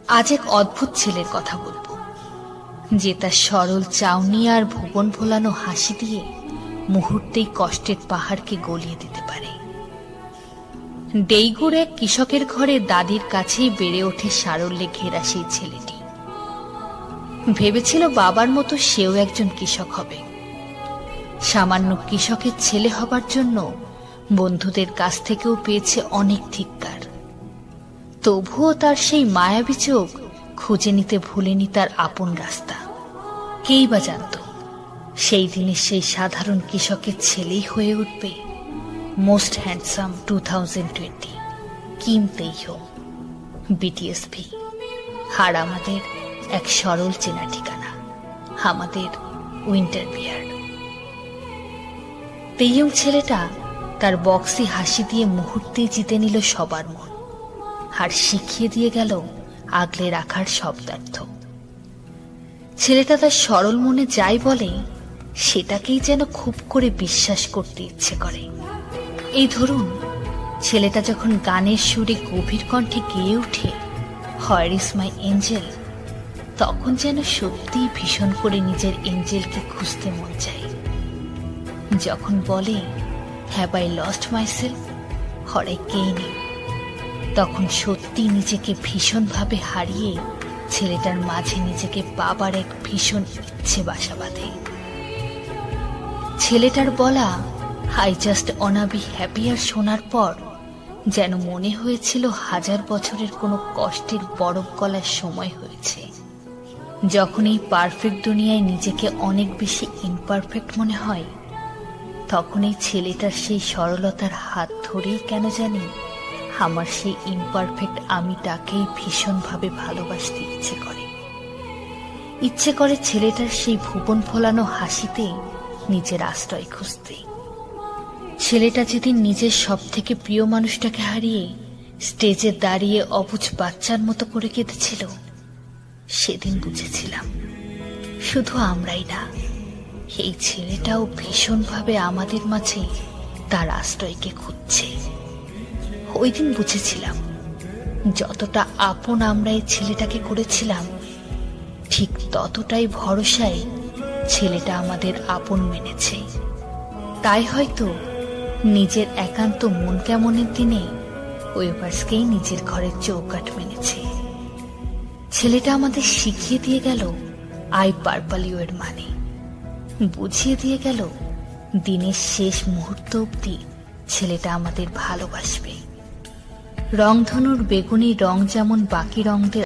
আজ এক অদ্ভুত ছেলের কথা বলবো, যে তার সরল চাউনি আর ভুবন ভোলানো হাসি দিয়ে মুহূর্তেই কষ্টের পাহাড়কে গলিয়ে দিতে পারে। ডেইগুর এক কৃষকের ঘরে দাদির কাছেই বেড়ে ওঠে সারল্যে ঘেরা সেই ছেলেটি। ভেবেছিল বাবার মতো সেও একজন কৃষক হবে। সামান্য কৃষকের ছেলে হবার জন্য বন্ধুদের কাছ থেকেও পেয়েছে অনেক ধিক্কার। তবুও তার সেই মায়াবী চোখ খুঁজে নিতে ভুলেনি তার আপন রাস্তা। কেই বা জানত সেই দিনের সেই সাধারণ কৃষকের ছেলেই হয়ে উঠবে মোস্ট হ্যান্ডসাম 2020 কিম তেইহো বিটিএসভি। আর আমাদের এক সরল চেনা ঠিকানা, আমাদের উইন্টার বিয়ার। তেইয়ং ছেলেটা তার বক্সি হাসি দিয়ে মুহূর্তেই জিতে নিল সবার মন, আর শিখিয়ে দিয়ে গেল আগলে রাখার শব্দার্থ। ছেলেটা তার সরল মনে যাই বলে সেটাকেই যেন খুব করে বিশ্বাস করতে ইচ্ছে করে। এই ধরুন, ছেলেটা যখন গানের সুরে গভীর কণ্ঠে গেয়ে ওঠে হোয়ার ইজ মাই এঞ্জেল, তখন যেন সত্যিই ভীষণ করে নিজের এঞ্জেলকে খুঁজতে মন চায়। যখন বলে have I lost myself or I gain you, তখন সত্যি নিজেকে ভীষণভাবে হারিয়ে ছেলেটার মাঝে নিজেকে পাবার এক ভীষণ ইচ্ছে বাসা বাঁধে। ছেলেটার বলা আই জাস্ট ওয়ানা বি হ্যাপিয়ার শোনার পর যেন মনে হয়েছিল 1000 বছরের কোনো কষ্টের বরফ গলার সময় হয়েছে, যখন এই পারফেক্ট দুনিয়ায় নিজেকে অনেক বেশি ইমপারফেক্ট মনে হয়। তখন এই ছেলেটার সেই সরলতার হাত ধরেই কেন জানি আমার সেই ইমপারফেক্ট আমিটাকেই ভীষণভাবে ভালোবাসতে ইচ্ছে করে ছেলেটার সেই ভুবন ফোলানো হাসিতে নিজের আশ্রয় খুঁজতে। ছেলেটা যেদিন নিজের সব থেকে প্রিয় মানুষটাকে হারিয়ে স্টেজে দাঁড়িয়ে অবুঝ বাচ্চার মতো করে কেঁদেছিল, সেদিন বুঝেছিলাম শুধু আমরাই না, এই ছেলেটাও ভীষণভাবে আমাদের মাঝে তার আশ্রয়কে খুঁজছে। ওই দিন বুঝেছিলাম যতটা আপন আমরা এই ছেলেটাকে করেছিলাম, ঠিক ততটাই ভরসায় ছেলেটা আমাদের আপন মেনেছে। তাই হয়তো নিজের একান্ত মন কেমনের দিনে ওয়েভার্সকেই নিজের ঘরের চৌকাঠ মেনেছে। ছেলেটা আমাদের শিখিয়ে দিয়ে গেল আই পার্পল ইউ এর মানে, বুঝিয়ে দিয়ে গেল দিনের শেষ মুহূর্ত অবধি ছেলেটা আমাদের ভালোবাসবে। রংধনুর বেগুনি রং যেমন বাকি রঙদের